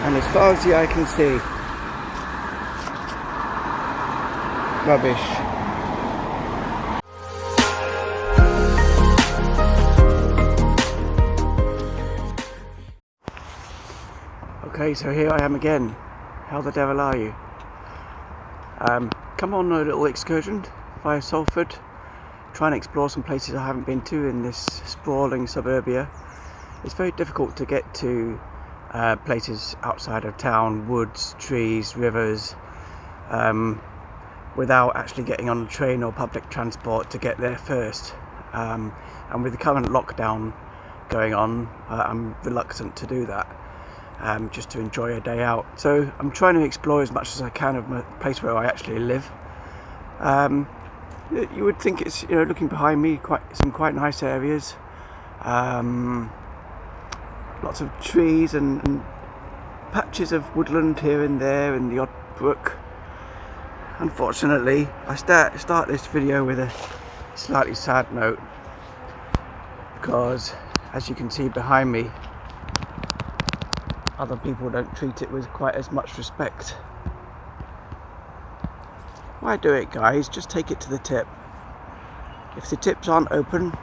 and as far as the eye can see, rubbish. Okay, so here I am again. How the devil are you? Come on a little excursion via Salford, try and explore some places I haven't been to in this sprawling suburbia. It's very difficult to get to places outside of town, woods, trees, rivers, without actually getting on a train or public transport to get there first. And with the current lockdown going on, I'm reluctant to do that, just to enjoy a day out. So I'm trying to explore as much as I can of the place where I actually live. You would think it's, looking behind me, some quite nice areas. Lots of trees and patches of woodland here and there, and the odd brook. Unfortunately, I start this video with a slightly sad note, because as you can see behind me, other people don't treat it with quite as much respect. Why do it, guys? Just take it to the tip. If the tips aren't open,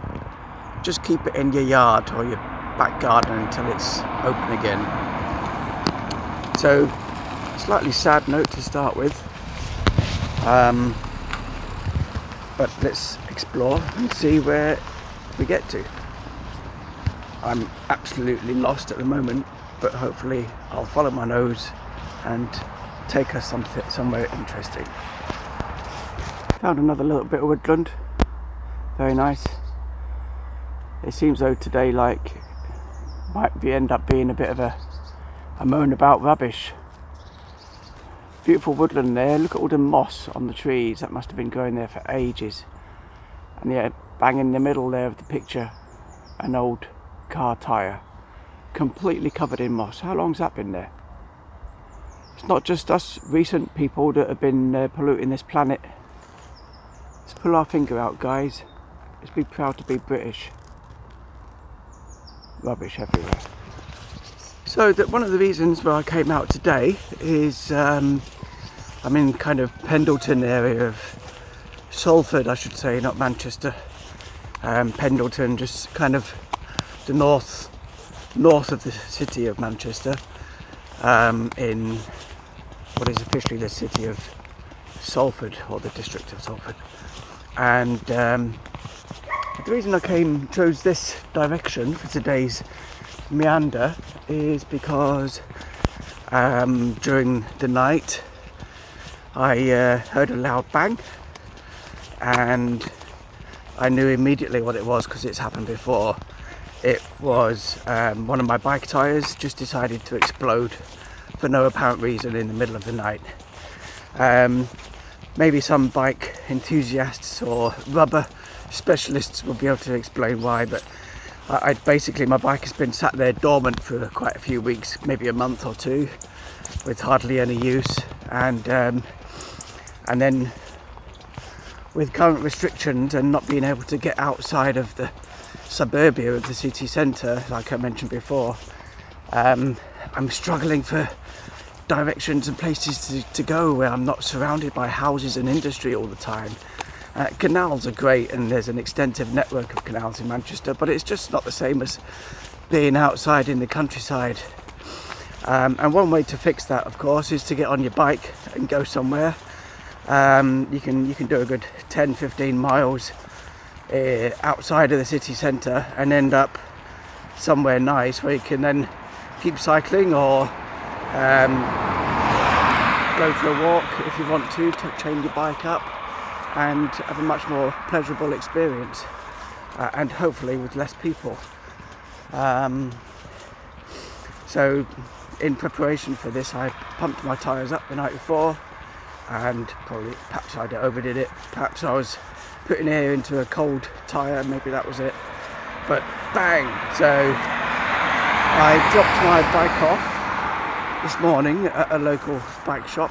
just keep it in your yard or your back garden until it's open again. So, slightly sad note to start with, but let's explore and see where we get to. I'm absolutely lost at the moment, but hopefully I'll follow my nose and take us somewhere interesting. Found another little bit of woodland, very nice. It seems though today might end up being a bit of a moan about rubbish. Beautiful woodland there. Look at all the moss on the trees. That must have been growing there for ages. And yeah, bang in the middle there of the picture, an old car tyre, completely covered in moss. How long's that been there? It's not just us recent people that have been polluting this planet. Let's pull our finger out, guys. Let's be proud to be British. Rubbish everywhere. So one of the reasons why I came out today is I'm in kind of Pendleton area of Salford, I should say, not Manchester. Pendleton, just kind of the north of the city of Manchester, in what is officially the city of Salford, or the district of Salford. And the reason I chose this direction for today's meander is because during the night I heard a loud bang, and I knew immediately what it was because it's happened before. It was one of my bike tyres just decided to explode for no apparent reason in the middle of the night. Maybe some bike enthusiasts or rubber specialists will be able to explain why, but basically my bike has been sat there dormant for quite a few weeks, maybe a month or two, with hardly any use, and then with current restrictions and not being able to get outside of the suburbia of the city centre, like I mentioned before, I'm struggling for directions and places to go where I'm not surrounded by houses and industry all the time. Canals are great, and there's an extensive network of canals in Manchester, but it's just not the same as being outside in the countryside. And one way to fix that, of course, is to get on your bike and go somewhere. You can do a good 10-15 miles outside of the city centre and end up somewhere nice where you can then keep cycling or go for a walk if you want to chain your bike up and have a much more pleasurable experience, and hopefully with less people. So in preparation for this, I pumped my tyres up the night before, and perhaps I overdid it. Perhaps I was putting air into a cold tyre, maybe that was it. But bang! So I dropped my bike off this morning at a local bike shop,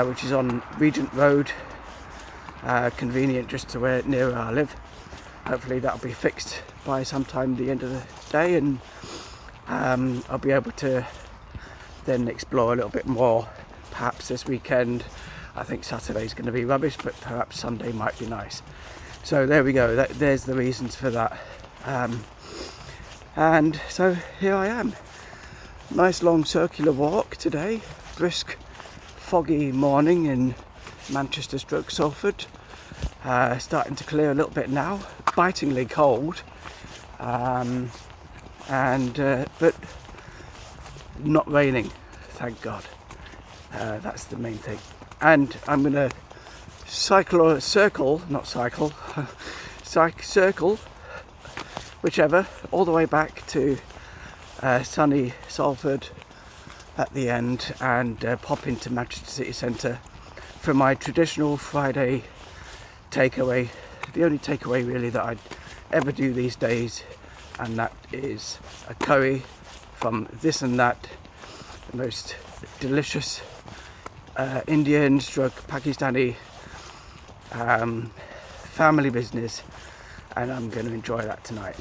which is on Regent Road, convenient just to near where I live. Hopefully that'll be fixed by sometime the end of the day, and I'll be able to then explore a little bit more perhaps this weekend. I think Saturday's going to be rubbish, but perhaps Sunday might be nice. So there we go, there's the reasons for that. And so here I am. Nice long circular walk today. Brisk, foggy morning in Manchester / Salford. Starting to clear a little bit now. Bitingly cold. But not raining, thank God. That's the main thing. And I'm going to circle, whichever, all the way back to sunny Salford at the end, and pop into Manchester City Centre for my traditional Friday takeaway. The only takeaway really that I'd ever do these days, and that is a curry from this and that, the most delicious Indian / Pakistani family business, and I'm going to enjoy that tonight.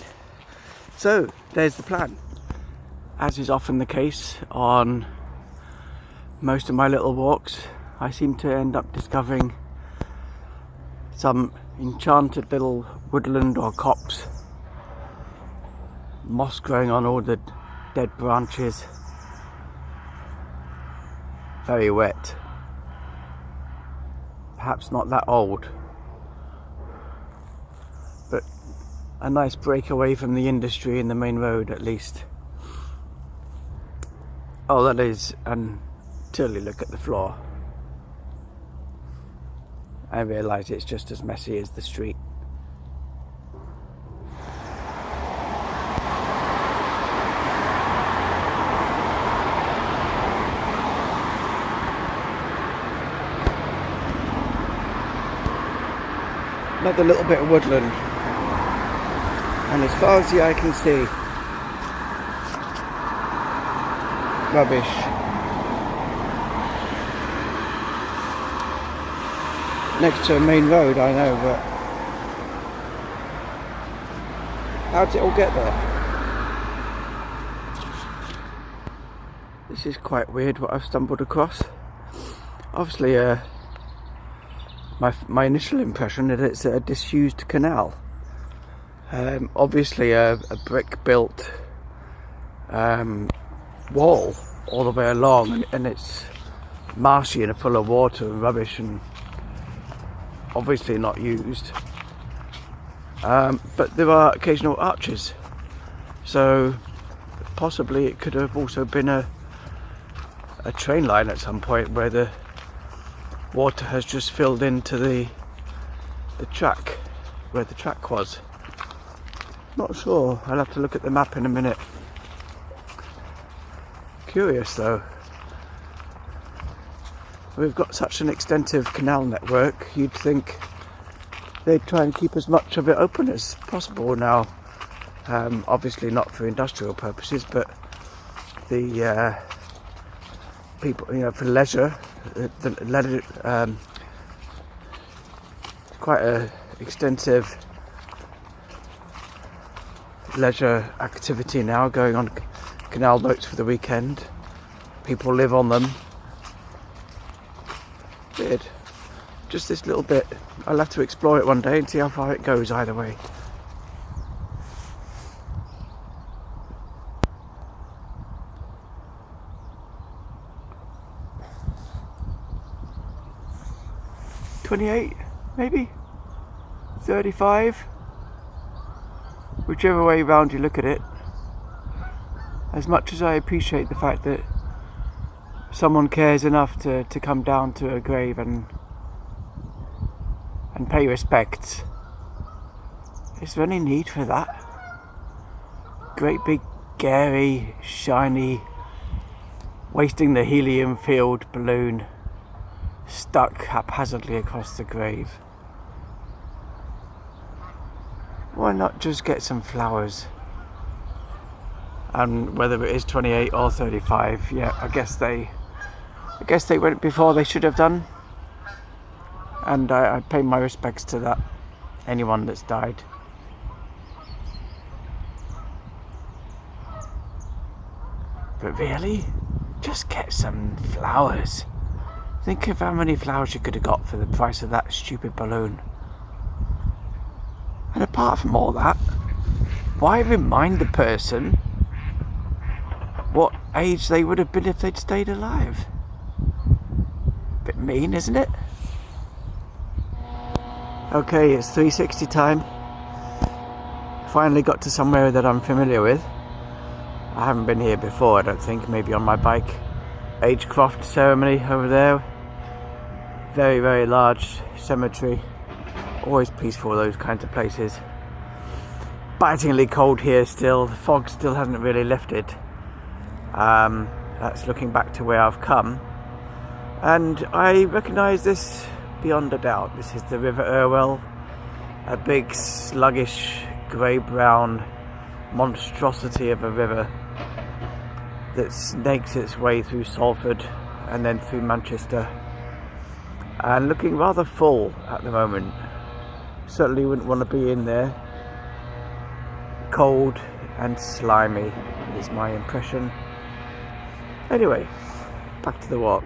So there's the plan. As is often the case on most of my little walks, I seem to end up discovering some enchanted little woodland or copse, moss growing on all the dead branches, very wet, perhaps not that old, but a nice break away from the industry in the main road at least. Oh, that is until you look at the floor and realise it's just as messy as the street. Another little bit of woodland, and as far as the eye can see, rubbish. Next to a main road, I know, but how did it all get there? This is quite weird what I've stumbled across. Obviously, my initial impression is it's a disused canal. Obviously a brick built wall all the way along, and it's marshy and full of water and rubbish, and obviously not used. But there are occasional arches, so possibly it could have also been a train line at some point where the water has just filled into the track, where the track was. Not sure, I'll have to look at the map in a minute. Curious though. We've got such an extensive canal network, you'd think they'd try and keep as much of it open as possible now. Obviously not for industrial purposes, but the people, for leisure. Quite a extensive leisure activity now, going on canal boats for the weekend. People live on them. Weird. Just this little bit. I'll have to explore it one day and see how far it goes either way. $28, maybe 35, whichever way round you look at it. As much as I appreciate the fact that someone cares enough to come down to a grave and pay respects, is there any need for that? Great big, scary, shiny, wasting the helium-filled balloon stuck haphazardly across the grave. Why not just get some flowers? And whether it is 28 or 35, yeah, I guess they went before they should have done, and I pay my respects to that, anyone that's died. But really, Just get some flowers. Think of how many flowers you could have got for the price of that stupid balloon. And apart from all that, why remind the person what age they would have been if they'd stayed alive? Bit mean, isn't it? Okay, it's 3:60 time. Finally got to somewhere that I'm familiar with. I haven't been here before, I don't think. Maybe on my bike. Agecroft ceremony over there. Very, very large cemetery. Always peaceful, those kinds of places. Bitingly cold here still. The fog still hasn't really lifted. That's looking back to where I've come. And I recognise this beyond a doubt. This is the River Irwell. A big, sluggish, grey-brown monstrosity of a river that snakes its way through Salford and then through Manchester. And looking rather full at the moment. Certainly wouldn't want to be in there. Cold and slimy is my impression. Anyway, back to the walk.